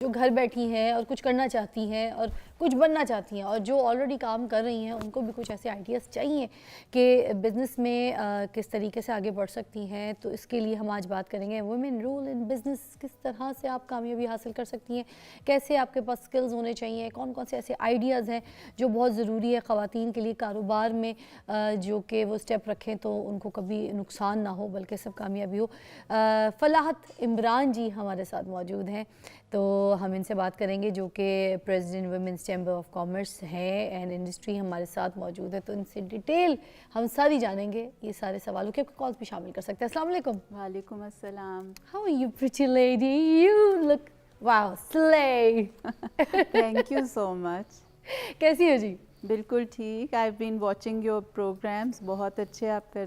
جو گھر بیٹھی ہیں اور کچھ کرنا چاہتی ہیں اور کچھ بننا چاہتی ہیں اور جو آلریڈی کام کر رہی ہیں ان کو بھی کچھ ایسے آئیڈیاز چاہیے کہ بزنس میں کس طریقے سے آگے بڑھ سکتی ہیں. تو اس کے لیے ہم آج بات کریں گے وومن رول ان بزنس. کس طرح سے آپ کامیابی حاصل کر سکتی ہیں, کیسے آپ کے پاس سکلز ہونے چاہیے, کون کون سے ایسے آئیڈیاز ہیں جو بہت ضروری ہے خواتین کے لیے کاروبار میں, جو کہ وہ اسٹیپ رکھیں تو ان کو کبھی نقصان نہ ہو بلکہ سب کامیابی ہو. فلاحت عمران جی ہمارے ساتھ موجود ہیں, تو ہم ان سے بات کریں گے جو کہ president women's chamber of commerce ہیں اینڈ انڈسٹری ہمارے ساتھ موجود ہے. تو ان سے ڈیٹیل ہم ساری جانیں گے یہ سارے سوالوں کے کالز بھی شامل کر سکتے ہیں. السلام علیکم. وعلیکم السلام. How are you pretty lady? You look wow slay. Thank you so much. کیسی ہو جی؟ بالکل ٹھیک. I've been watching your programs. بہت اچھے آپ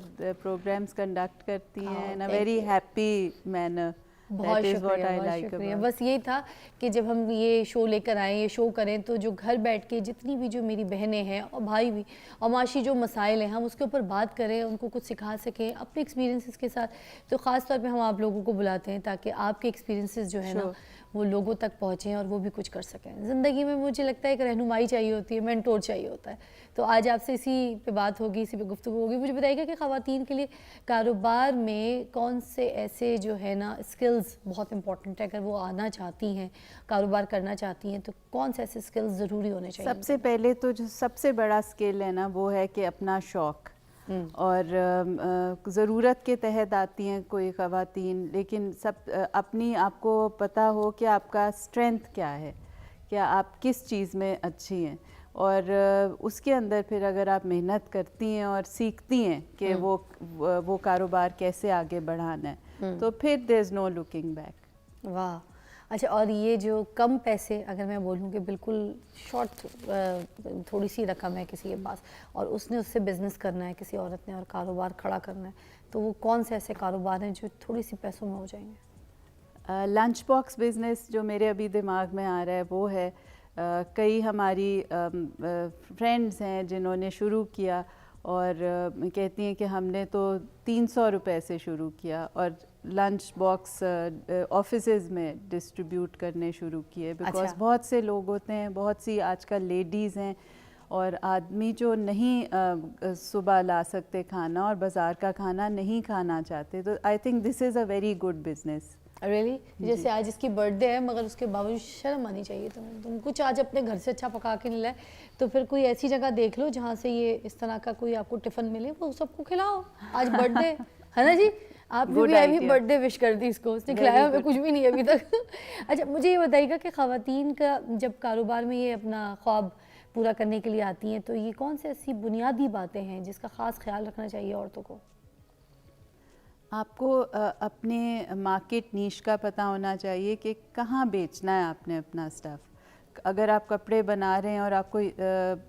پروگرامس کنڈکٹ کرتی ہیں in a very happy manner. بہت شکریہ, بہت شکریہ. بس یہی تھا کہ جب ہم یہ شو لے کر آئیں, یہ شو کریں, تو جو گھر بیٹھ کے جتنی بھی جو میری بہنیں ہیں اور بھائی بھی اور معاشی جو مسائل ہیں ہم اس کے اوپر بات کریں, ان کو کچھ سکھا سکیں اپنے ایکسپیرینسز کے ساتھ. تو خاص طور پہ ہم آپ لوگوں کو بلاتے ہیں تاکہ آپ کے ایکسپیرینسز جو ہے نا وہ لوگوں تک پہنچیں اور وہ بھی کچھ کر سکیں. زندگی میں مجھے لگتا ہے ایک رہنمائی چاہیے ہوتی ہے, مینٹور چاہیے ہوتا ہے. تو آج آپ سے اسی پہ بات ہوگی, اسی پہ گفتگو ہوگی. مجھے بتائیے گا کہ خواتین کے لیے کاروبار میں کون سے ایسے جو ہے نا اسکلز بہت امپورٹنٹ ہے, اگر وہ آنا چاہتی ہیں کاروبار کرنا چاہتی ہیں تو کون سے ایسے اسکلز ضروری ہونے چاہیے؟ سب سے پہلے تو جو سب سے بڑا اسکل ہے نا وہ ہے کہ اپنا شوق, اور ضرورت کے تحت آتی ہیں کوئی خواتین, لیکن سب اپنی آپ کو پتہ ہو کہ آپ کا اسٹرینتھ کیا ہے, کیا آپ کس چیز میں اچھی ہیں, اور اس کے اندر پھر اگر آپ محنت کرتی ہیں اور سیکھتی ہیں کہ وہ کاروبار کیسے آگے بڑھانا ہے تو پھر دیر از نو لکنگ بیک. واہ. اچھا, اور یہ جو کم پیسے اگر میں بولوں کہ بالکل شارٹ تھوڑی سی رقم ہے کسی کے پاس اور اس نے اس سے بزنس کرنا ہے کسی عورت نے اور کاروبار کھڑا کرنا ہے, تو وہ کون سے ایسے کاروبار ہیں جو تھوڑی سی پیسوں میں ہو جائیں گے؟ لنچ باکس بزنس جو میرے ابھی دماغ میں آ رہا ہے وہ ہے. کئی ہماری فرینڈز ہیں جنہوں نے شروع کیا اور کہتی ہیں کہ ہم نے تو 300 روپے سے شروع کیا اور لنچ باکس آفیسز میں ڈسٹریبیوٹ کرنے شروع کیے, بیکاز بہت سے لوگ ہوتے ہیں, بہت سی آج کل لیڈیز ہیں اور آدمی جو نہیں صبح لا سکتے کھانا اور بازار کا کھانا نہیں کھانا چاہتے, تو I think this is a very good business. Really, جیسے آج اس کی برتھ ڈے ہے مگر اس کے باوجود شرم آنی چاہیے تم کچھ آج اپنے گھر سے اچھا پکا کے نہیں لائے تو پھر کوئی ایسی جگہ دیکھ لو جہاں سے یہ اس طرح کا کوئی آپ کو ٹفن ملے, وہ سب کو کھلاؤ. آج برتھ ڈے ہے نا جی, آپ نے بھی ابھی برتھ ڈے وش کر دی اس کو, اس نے کھلایا ہمیں کچھ بھی نہیں ابھی تک. اچھا, مجھے یہ بتائیے گا کہ خواتین کا جب کاروبار میں یہ اپنا خواب پورا کرنے کے لیے آتی ہیں تو یہ کون سے ایسی بنیادی باتیں ہیں جس کا خاص خیال رکھنا چاہیے عورتوں کو؟ آپ کو اپنے مارکیٹ نیش کا پتہ ہونا چاہیے کہ کہاں بیچنا ہے آپ نے اپنا اسٹف. اگر آپ کپڑے بنا رہے ہیں اور آپ کو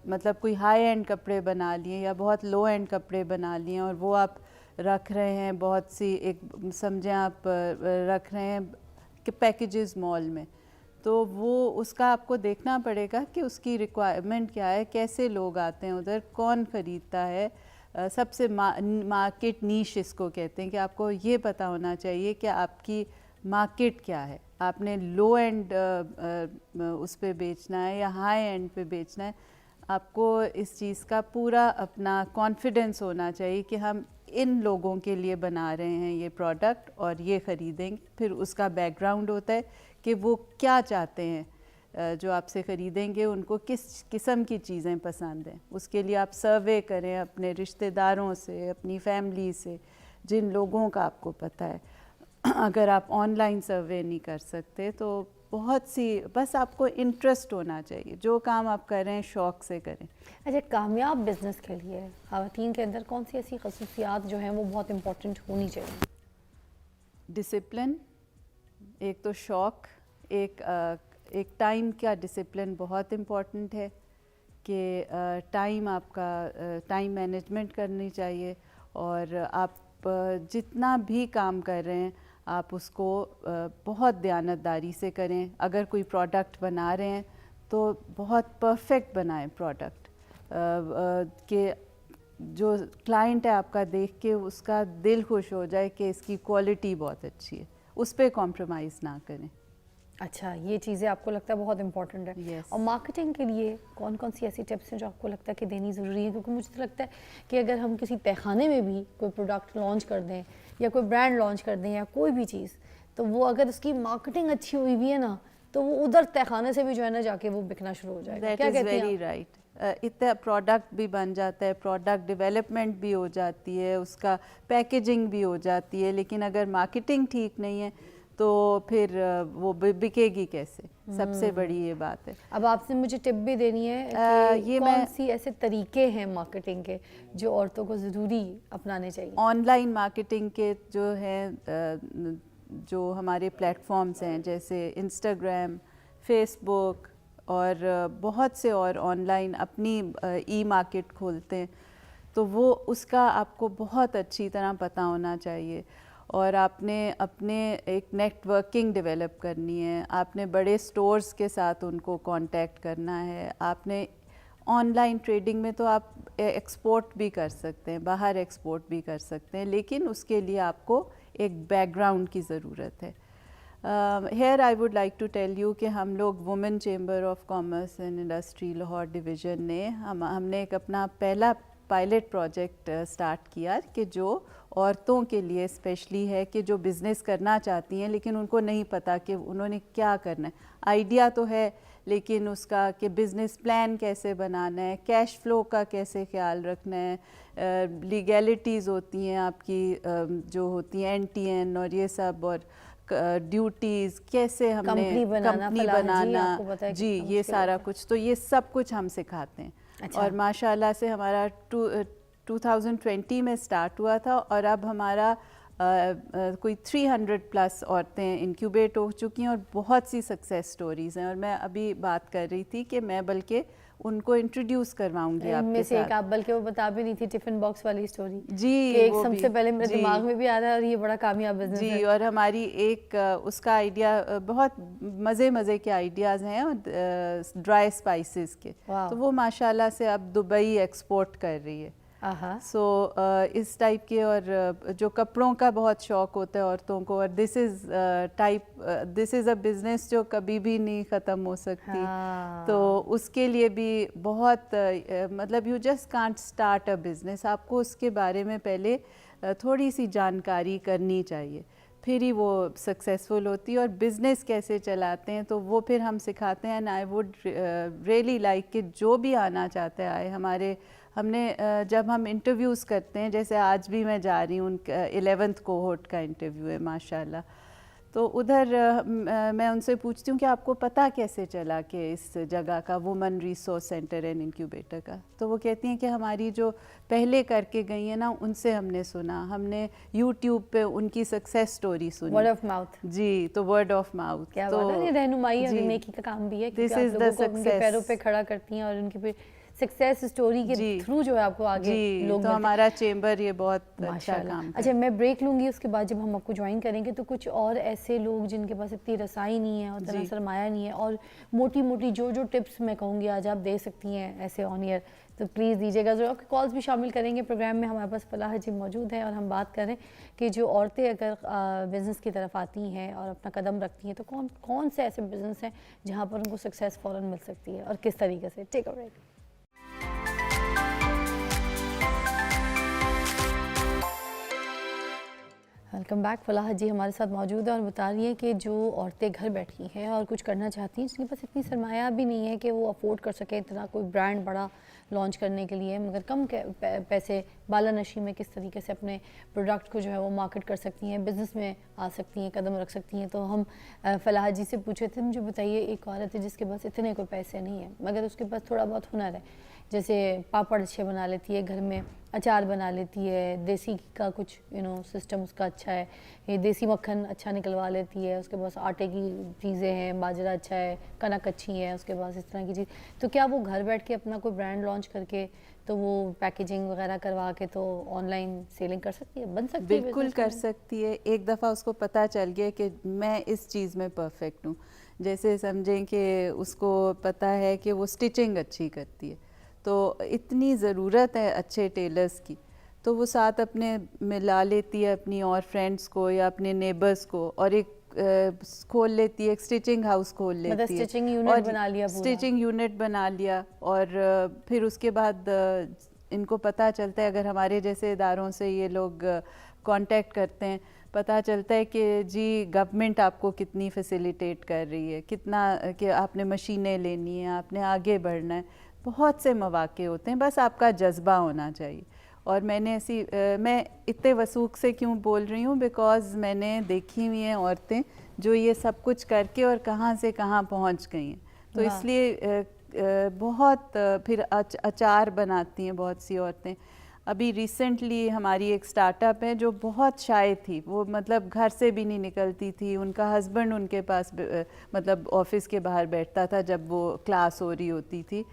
مطلب کوئی ہائی اینڈ کپڑے بنا لیے یا بہت لو اینڈ کپڑے بنا لیے اور وہ آپ رکھ رہے ہیں بہت سی ایک سمجھیں آپ رکھ رہے ہیں کہ پیکیجز مال میں, تو وہ اس کا آپ کو دیکھنا پڑے گا کہ اس کی ریکوائرمنٹ کیا ہے, کیسے لوگ آتے ہیں ادھر, کون خریدتا ہے. سب سے مارکیٹ نیش اس کو کہتے ہیں کہ آپ کو یہ پتہ ہونا چاہیے کہ آپ کی مارکیٹ کیا ہے. آپ نے لو اینڈ اس پہ بیچنا ہے یا ہائی اینڈ پہ بیچنا ہے, آپ کو اس چیز کا پورا اپنا کانفیڈنس ہونا چاہیے کہ ہم ان لوگوں کے لیے بنا رہے ہیں یہ پروڈکٹ اور یہ خریدیں گے. پھر اس کا بیک گراؤنڈ ہوتا ہے کہ وہ کیا چاہتے ہیں, جو آپ سے خریدیں گے ان کو کس قسم کی چیزیں پسند ہیں. اس کے لیے آپ سروے کریں اپنے رشتہ داروں سے, اپنی فیملی سے, جن لوگوں کا آپ کو پتہ ہے. اگر آپ آن لائن سروے نہیں کر سکتے تو بہت سی, بس آپ کو انٹرسٹ ہونا چاہیے, جو کام آپ کریں شوق سے کریں. اچھا, کامیاب بزنس کے لیے خواتین کے اندر کون سی ایسی خصوصیات جو ہیں وہ بہت امپورٹنٹ ہونی چاہیے؟ ڈسپلن, ایک تو شوق, ایک ٹائم کا ڈسپلن بہت امپورٹنٹ ہے کہ ٹائم آپ کا ٹائم مینجمنٹ کرنی چاہیے, اور آپ جتنا بھی کام کر رہے ہیں آپ اس کو بہت دیانتداری سے کریں. اگر کوئی پروڈکٹ بنا رہے ہیں تو بہت پرفیکٹ بنائیں پروڈکٹ, کہ جو کلائنٹ ہے آپ کا دیکھ کے اس کا دل خوش ہو جائے کہ اس کی کوالٹی بہت اچھی ہے, اس پہ کمپرومائز نہ کریں. اچھا، یہ چیزیں آپ کو لگتا ہے بہت امپورٹنٹ ہے. Yes. اور مارکیٹنگ کے لیے کون کون سی ایسی ٹپس ہیں جو آپ کو لگتا ہے کہ دینی ضروری ہے؟ کیونکہ مجھے تو لگتا ہے کہ اگر ہم کسی تہخانے میں بھی کوئی پروڈکٹ لانچ کر دیں یا کوئی برانڈ لانچ کر دیں یا کوئی بھی چیز، تو وہ اگر اس کی مارکیٹنگ اچھی ہوئی بھی ہے نا تو وہ ادھر تہخانے سے بھی جو ہے نا جا کے وہ بکنا شروع ہو جائے گا. کیا کہتی ہیں ویری رائٹ. اتنا پروڈکٹ بھی بن جاتا ہے, پروڈکٹ ڈیولپمنٹ بھی ہو جاتی ہے, اس کا پیکیجنگ بھی ہو جاتی ہے, لیکن اگر مارکیٹنگ ٹھیک نہیں ہے تو پھر وہ بکے گی کیسے؟ سب سے بڑی یہ بات ہے. اب آپ سے مجھے ٹپ بھی دینی ہے کہ کون سی ایسے طریقے ہیں مارکیٹنگ کے جو عورتوں کو ضروری اپنانے چاہیے؟ آن لائن مارکیٹنگ کے جو ہیں, جو ہمارے پلیٹ فارمز ہیں جیسے انسٹاگرام, فیس بک اور بہت سے اور آن لائن اپنی ای مارکیٹ کھولتے ہیں, تو وہ اس کا آپ کو بہت اچھی طرح پتہ ہونا چاہیے. اور آپ نے اپنے ایک نیٹ ورکنگ ڈیولپ کرنی ہے, آپ نے بڑے سٹورز کے ساتھ ان کو کانٹیکٹ کرنا ہے. آپ نے آن لائن ٹریڈنگ میں تو آپ ایکسپورٹ بھی کر سکتے ہیں, باہر ایکسپورٹ بھی کر سکتے ہیں, لیکن اس کے لیے آپ کو ایک بیک گراؤنڈ کی ضرورت ہے. Here I would like to tell you کہ ہم لوگ women chamber of commerce and industry Lahore division نے ہم نے ایک اپنا پہلا پائلٹ پروجیکٹ سٹارٹ کیا کہ جو عورتوں کے لیے اسپیشلی ہے, کہ جو بزنس کرنا چاہتی ہیں لیکن ان کو نہیں پتہ کہ انہوں نے کیا کرنا ہے. آئیڈیا تو ہے لیکن اس کا کہ بزنس پلان کیسے بنانا ہے, کیش فلو کا کیسے خیال رکھنا ہے, لیگیلٹیز ہوتی ہیں آپ کی جو ہوتی ہیں NTN اور یہ سب, اور ڈیوٹیز کیسے ہم نے کمپنی بنانا, جی یہ سارا کچھ, تو یہ سب کچھ ہم سکھاتے ہیں. اور ماشاء اللہ سے ہمارا 2020 میں سٹارٹ ہوا تھا اور اب ہمارا کوئی 300+ عورتیں انکیوبیٹ ہو چکی ہیں اور بہت سی سکسیس سٹوریز ہیں. اور میں ابھی بات کر رہی تھی کہ میں بلکہ ان کو انٹروڈیوس کرواؤں گی آپ کے ساتھ. آپ بلکہ وہ بتا بھی نہیں تھی ٹفن باکس والی اسٹوری, جی ایک سب سے پہلے میرے دماغ میں بھی آ رہا ہے اور یہ بڑا کامیاب بزنس ہے. جی, اور ہماری ایک اس کا آئیڈیا, بہت مزے کے آئیڈیاز ہیں ڈرائی اسپائسز کے, تو وہ ماشاء اللہ سے اب دبئی ایکسپورٹ کر رہی ہے. سو اس ٹائپ کے, اور جو کپڑوں کا بہت شوق ہوتا ہے عورتوں کو, اور دس از اے بزنس جو کبھی بھی نہیں ختم ہو سکتی, تو اس کے لیے بھی بہت مطلب you just can't start a business, آپ کو اس کے بارے میں پہلے تھوڑی سی جانکاری کرنی چاہیے, پھر ہی وہ سکسیزفل ہوتی ہے. اور بزنس کیسے چلاتے ہیں تو وہ پھر ہم سکھاتے ہیں. And I would really like کہ جو بھی آنا چاہتا ہے آئے. ہم نے جب ہم انٹرویوز کرتے ہیں, جیسے آج بھی میں جا رہی ہوں, 11th کوہورٹ کا انٹرویو ہے ماشاء اللہ, تو ادھر میں ان سے پوچھتی ہوں کہ آپ کو پتہ کیسے چلا کہ اس جگہ کا women resource centre and incubator کا, تو وہ کہتی ہیں کہ ہماری جو پہلے کر کے گئی ہیں نا ان سے ہم نے سنا, ہم نے یوٹیوب پہ ان کی سکسیس سٹوری سنی, ورڈ آف ماؤتھ. جی, تو ورڈ آف ماؤتھ, کیا بات ہے, رہنمائی اور نیکی کا کام بھی ہے, دس از دا سکسیس, ان کے پیروں پہ کھڑا کرتی ہیں اور ان کی پھر سکسیس سٹوری کے تھرو جو ہے آپ کو آگے لوگ, تو ہمارا چیمبر یہ بہت اچھا کام. اچھا, میں بریک لوں گی, اس کے بعد جب ہم آپ کو جوائن کریں گے تو کچھ اور ایسے لوگ جن کے پاس اتنی رسائی نہیں ہے اور اتنا سرمایہ نہیں ہے, اور موٹی جو ٹپس میں کہوں گی آج آپ دے سکتی ہیں ایسے آن ایئر, تو پلیز دیجیے گا ضرور. آپ کے کالز بھی شامل کریں گے پروگرام میں. ہمارے پاس فلاح جی موجود ہیں اور ہم بات کریں کہ جو عورتیں اگر بزنس کی طرف آتی ہیں اور اپنا قدم رکھتی ہیں تو کون سے ایسے بزنس ہیں جہاں پر ان کو سکسیس فوراً مل سکتی ہے اور کس طریقے سے. ٹیک اے بریک. Welcome back. فلاح جی ہمارے ساتھ موجود ہیں اور بتا رہی ہیں کہ جو عورتیں گھر بیٹھی ہیں اور کچھ کرنا چاہتی ہیں, جن کے پاس اتنی سرمایہ بھی نہیں ہے کہ وہ افورڈ کر سکیں اتنا کوئی برانڈ بڑا لانچ کرنے کے لیے, مگر کم پیسے بالا نشی میں کس طریقے سے اپنے پروڈکٹ کو جو ہے وہ مارکیٹ کر سکتی ہیں, بزنس میں آ سکتی ہیں, قدم رکھ سکتی ہیں. تو ہم فلاح جی سے پوچھے تھے, مجھے بتائیے ایک عورت ہے جس کے پاس اتنے کوئی پیسے نہیں ہیں مگر اس کے پاس تھوڑا بہت ہنر ہے, جیسے پاپڑ اچھے بنا لیتی ہے, گھر میں اچار بنا لیتی ہے, دیسی کا کچھ سسٹم اس کا اچھا ہے, یہ دیسی مکھن اچھا نکلوا لیتی ہے, اس کے پاس آٹے کی چیزیں ہیں, باجرہ اچھا ہے, کنک اچھی ہے اس کے پاس, اس طرح کی چیز. تو کیا وہ گھر بیٹھ کے اپنا کوئی برانڈ لانچ کر کے تو وہ پیکیجنگ وغیرہ کروا کے تو آن لائن سیلنگ کر سکتی ہے, بن سکتی ہے؟ بالکل کر سکتی ہے. ایک دفعہ اس کو پتہ چل گیا کہ میں اس چیز میں پرفیکٹ ہوں, جیسے سمجھیں کہ اس کو پتہ ہے کہ وہ سٹچنگ اچھی کرتی ہے, تو اتنی ضرورت ہے اچھے ٹیلرز کی, تو وہ ساتھ اپنے ملا لیتی ہے اپنی اور فرینڈس کو یا اپنے نیبرز کو, اور ایک کھول لیتی ہے, ایک اسٹیچنگ ہاؤس کھول مطلب لیتی ہے, اسٹیچنگ یونٹ بنا لیا پورا. اسٹیچنگ یونٹ بنا لیا, اور پھر اس کے بعد ان کو پتہ چلتا ہے, اگر ہمارے جیسے اداروں سے یہ لوگ کانٹیکٹ کرتے ہیں, پتہ چلتا ہے کہ جی گورنمنٹ آپ کو کتنی فیسیلیٹیٹ کر رہی ہے, کتنا کہ آپ نے مشینیں لینی ہیں, آپ نے آگے بڑھنا ہے, بہت سے مواقع ہوتے ہیں, بس آپ کا جذبہ ہونا چاہیے. اور میں نے میں اتنے وثوق سے کیوں بول رہی ہوں, بیکاز میں نے دیکھی ہوئی ہیں عورتیں جو یہ سب کچھ کر کے اور کہاں سے کہاں پہنچ گئی ہیں. تو اس لیے بہت پھر اچار بناتی ہیں بہت سی عورتیں. ابھی ریسنٹلی ہماری ایک سٹارٹ اپ ہے جو بہت شائع تھی, وہ مطلب گھر سے بھی نہیں نکلتی تھی, ان کا ہسبینڈ ان کے پاس مطلب آفس کے باہر بیٹھتا تھا جب وہ کلاس ہو رہی ہوتی تھی.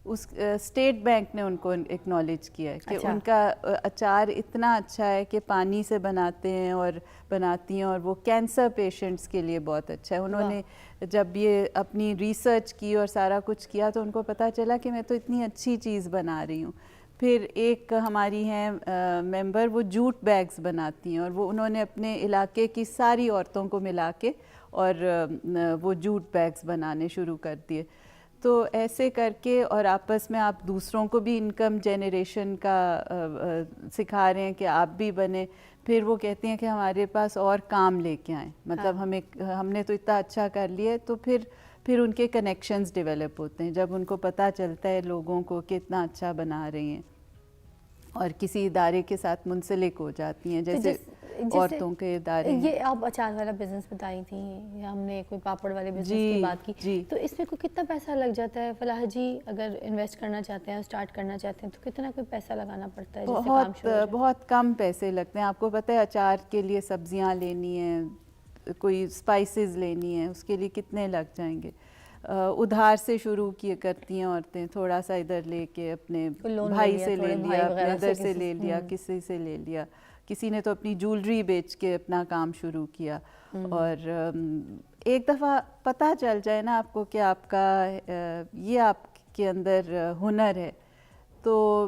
اس اسٹیٹ بینک نے ان کو ایکنالج کیا ہے کہ ان کا اچار اتنا اچھا ہے کہ پانی سے بناتے ہیں اور بناتی ہیں, اور وہ کینسر پیشنٹس کے لیے بہت اچھا ہے. انہوں نے جب یہ اپنی ریسرچ کی اور سارا کچھ کیا تو ان کو پتہ چلا کہ میں تو اتنی اچھی چیز بنا رہی ہوں. پھر ایک ہماری ہیں ممبر, وہ جوٹ بیگز بناتی ہیں, اور وہ انہوں نے اپنے علاقے کی ساری عورتوں کو ملا کے اور وہ جوٹ بیگز بنانے شروع کر دیے. تو ایسے کر کے, اور آپس میں آپ دوسروں کو بھی انکم جنریشن کا سکھا رہے ہیں کہ آپ بھی بنے. پھر وہ کہتی ہیں کہ ہمارے پاس اور کام لے کے آئیں, مطلب ہم نے تو اتنا اچھا کر لیا ہے. تو پھر ان کے کنیکشنز ڈیولپ ہوتے ہیں جب ان کو پتہ چلتا ہے لوگوں کو کہ اتنا اچھا بنا رہی ہیں, اور کسی ادارے کے ساتھ منسلک ہو جاتی ہیں, جیسے عورتوں کے ادارے. یہ آپ اچار والا بزنس بتائی تھیں, ہم نے کوئی پاپڑ والے بزنس کی بات کی, تو اس میں کوئی کتنا پیسہ لگ جاتا ہے فلاح جی؟ اگر انویسٹ کرنا چاہتے ہیں, اسٹارٹ کرنا چاہتے ہیں, تو کتنا کوئی پیسہ لگانا پڑتا ہے؟ بہت کم پیسے لگتے ہیں. آپ کو پتہ ہے اچار کے لیے سبزیاں لینی ہیں, کوئی اسپائسز لینی ہیں, اس کے لیے کتنے لگ جائیں گے. ادھار سے شروع کرتی ہیں عورتیں, تھوڑا سا ادھر لے کے اپنے بھائی سے لے لیا, اپنے ادھر سے لے لیا, کسی سے لے لیا. کسی نے تو اپنی جولری بیچ کے اپنا کام شروع کیا. اور ایک دفعہ پتہ چل جائے نا آپ کو کہ آپ کا یہ آپ کے اندر ہنر ہے, تو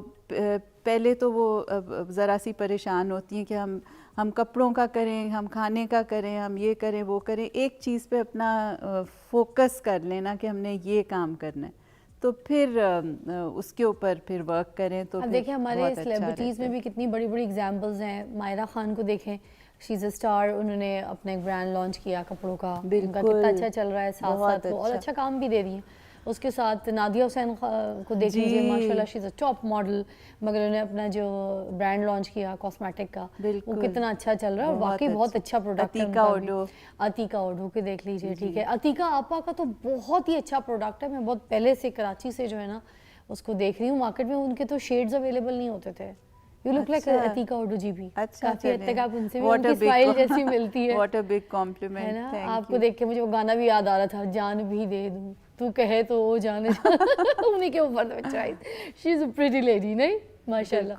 پہلے تو وہ ذرا سی پریشان ہوتی ہیں کہ ہم کپڑوں کا کریں, ہم کھانے کا کریں, ہم یہ کریں وہ کریں. ایک چیز پہ اپنا فوکس کر لینا کہ ہم نے یہ کام کرنا ہے, تو پھر اس کے اوپر پھر ورک کریں. تو اب دیکھیں ہمارے سیلیبریٹیز میں بھی کتنی بڑی بڑی ایگزامپلز ہیں. مائرہ خان کو دیکھیں, شی از اے اسٹار, انہوں نے اپنا ایک برانڈ لانچ کیا کپڑوں کا, ان کا کتنا اچھا چل رہا ہے, ساتھ ساتھ وہ اور اچھا کام بھی دے رہی ہیں. اس کے ساتھ نادیہ حسین کو دیکھ لیجیے, ماشاء اللہ شی از اے ٹاپ ماڈل, مگر انہوں نے اپنا جو برانڈ لانچ کیا کاسمیٹک کا, وہ کتنا اچھا چل رہا ہے, اور واقعی بہت اچھا پروڈکٹ ہے. عتیقہ اوڈھو کے دیکھ لیجیے, ٹھیک ہے. عتیقہ آپا کا تو بہت ہی اچھا پروڈکٹ ہے. میں بہت پہلے سے کراچی سے جو ہے نا اس کو دیکھ رہی ہوں, مارکیٹ میں ان کے تو شیڈز اویلیبل نہیں ہوتے تھے. You look like Atiqa Odho جی بھی, کافی حد تک آپ ان سے بھی ان کی اسمائل جیسی ملتی ہے. واٹ اے بگ کمپلیمنٹ ہے نا. آپ کو دیکھ کے مجھے وہ گانا بھی یاد آ رہا تھا, جان بھی دے دوں تو کہے تو وہ جانے انہیں کے اوپر شی از اے پریٹی لیڈی, نہیں ماشاء اللہ.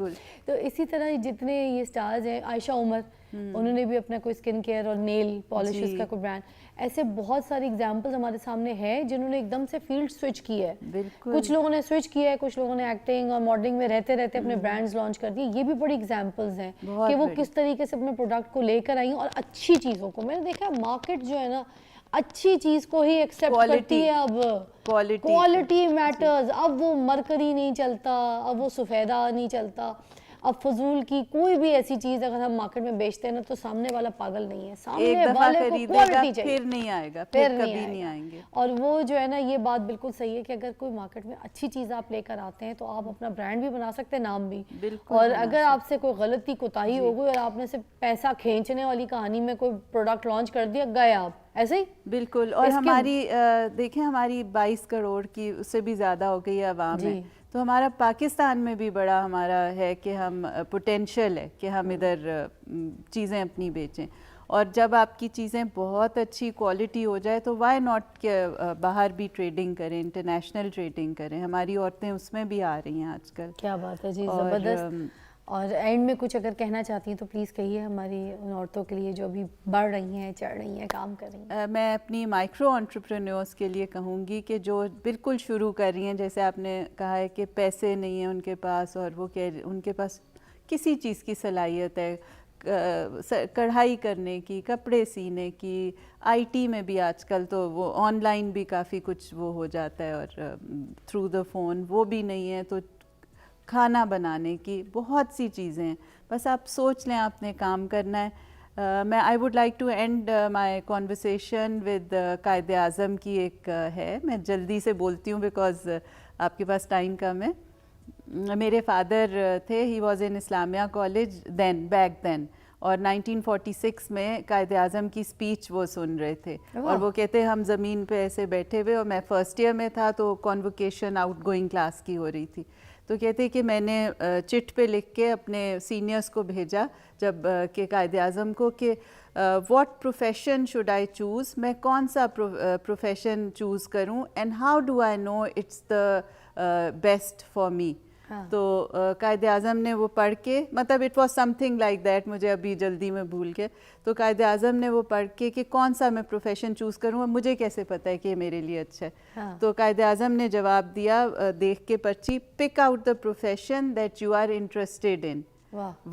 تو اسی طرح جتنے یہ اسٹارز ہیں, عائشہ عمر, انہوں نے بھی اپنا کوئی اسکن کیئر اور نیل پالشز کا کوئی برانڈ, ایسے بہت ساری ایگزامپلز ہمارے سامنے ہیں جنہوں نے ایک دم سے فیلڈ سوئچ کی ہے. کچھ لوگوں نے سوئچ کیا ہے, کچھ لوگوں نے ایکٹنگ اور ماڈلنگ میں رہتے رہتے اپنے برانڈز لانچ کر دیے. یہ بھی بڑی ایگزامپلز ہیں کہ وہ کس طریقے سے اپنے پروڈکٹ کو لے کر آئی ہیں, اور اچھی چیزوں کو. میں نے دیکھا مارکیٹ جو ہے نا اچھی چیز کو ہی ایکسیپٹ کرتی ہے. اب کوالٹی میٹرز, اب وہ مرکری نہیں چلتا, اب وہ سفیدہ نہیں چلتا, اب فضول کی کوئی بھی ایسی چیز اگر ہم مارکیٹ میں بیچتے ہیں نا تو سامنے والا پاگل نہیں ہے, سامنے والے کو کوالٹی چاہیے, پھر نہیں آئے گا, پھر کبھی نہیں آئیں گے. اور وہ جو ہے نا یہ بات بالکل صحیح ہے کہ اگر کوئی مارکیٹ میں اچھی چیز آپ لے کر آتے ہیں تو آپ اپنا برانڈ بھی بنا سکتے ہیں, نام بھی. اور اگر آپ سے کوئی غلطی کوتاہی ہو گئی اور آپ نے صرف پیسہ کھینچنے والی کہانی میں کوئی پروڈکٹ لانچ کر دیا, گئے آپ ایسے ہی. بالکل. اور ہماری دیکھیں ہماری 22 کروڑ کی, اس سے بھی زیادہ ہو گئی ہے عوام ہے, تو ہمارا پاکستان میں بھی بڑا ہمارا ہے کہ ہم پوٹینشیل ہے کہ ہم ادھر چیزیں اپنی بیچیں. اور جب آپ کی چیزیں بہت اچھی کوالٹی ہو جائے تو وائی ناٹ کہ باہر بھی ٹریڈنگ کریں, انٹرنیشنل ٹریڈنگ کریں. ہماری عورتیں اس میں بھی آ رہی ہیں آج کل. کیا بات ہے جی, زبردست. اور اینڈ میں کچھ اگر کہنا چاہتی ہیں تو پلیز کہیے ہماری ان عورتوں کے لیے جو ابھی بڑھ رہی ہیں, چڑھ رہی ہیں, کام کر رہی ہیں. میں اپنی مائکرو انٹرپرینورس کے لیے کہوں گی کہ جو بالکل شروع کر رہی ہیں, جیسے آپ نے کہا ہے کہ پیسے نہیں ہیں ان کے پاس, اور وہ ان کے پاس کسی چیز کی صلاحیت ہے, کڑھائی کرنے کی, کپڑے سینے کی, آئی ٹی میں بھی آج کل تو وہ آن لائن بھی کافی کچھ وہ ہو جاتا ہے, اور تھرو دا فون وہ بھی نہیں ہے, تو کھانا بنانے کی بہت سی چیزیں ہیں. بس آپ سوچ لیں آپ نے کام کرنا ہے. میں I would like to end my conversation with Quaid Azam کی ایک ہے, میں جلدی سے بولتی ہوں بیکاز آپ کے پاس ٹائم کم ہے. میرے فادر تھے, he was in Islamia college back then, اور 1946 میں قائد اعظم کی اسپیچ وہ سن رہے تھے, اور وہ کہتے ہم زمین پہ ایسے بیٹھے ہوئے, اور میں فرسٹ ایئر میں تھا تو کانوکیشن آؤٹ گوئنگ کلاس کی ہو رہی تھی, تو کہتے کہ میں نے چٹ پہ لکھ کے اپنے سینئرس کو بھیجا جب کہ قائد اعظم کو کہ what profession should I choose, میں کون سا پروفیشن چوز کروں, and how do I know it's the best for me. تو قائد اعظم نے وہ پڑھ کے, مطلب it was something like that, مجھے ابھی جلدی میں بھول کے, تو قائد اعظم نے وہ پڑھ کے کہ کون سا میں پروفیشن چوز کروں, مجھے کیسے پتہ ہے کہ یہ میرے لیے اچھا ہے. تو قائد اعظم نے جواب دیا دیکھ کے پرچی, pick out the profession that you are interested in,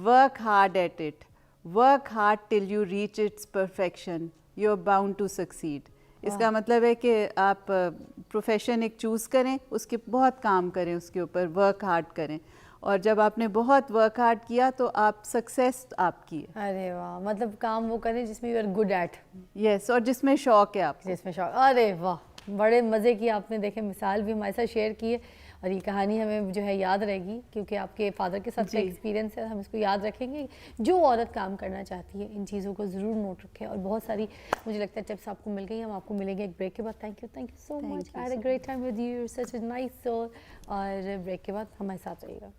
work hard at it, work hard till you reach its perfection, you are bound to succeed. اس کا مطلب ہے کہ آپ پروفیشن ایک چوز کریں, اس کے بہت کام کریں, اس کے اوپر ورک ہارڈ کریں, اور جب آپ نے بہت ورک ہارڈ کیا تو آپ سکسیس آپ کی ہے. ارے واہ, مطلب کام وہ کریں جس میں یو آر گڈ ایٹ. یس, اور جس میں شوق ہے آپ کو. جس میں شوق. ارے واہ, بڑے مزے کی آپ نے دیکھیں مثال بھی ہمارے ساتھ شیئر کی ہے, اور یہ کہانی ہمیں جو ہے یاد رہے گی کیونکہ آپ کے فادر کے ساتھ کا ایکسپیرینس ہے, ہم اس کو یاد رکھیں گے. جو عورت کام کرنا چاہتی ہے ان چیزوں کو ضرور نوٹ رکھیں, اور بہت ساری مجھے لگتا ہے ٹپس آپ کو مل گئی. ہم آپ کو ملیں گے ایک بریک کے بعد. Thank you so much, I had a great time with you, such a nice civil. اور بریک کے بعد ہمارے ساتھ رہیے گا.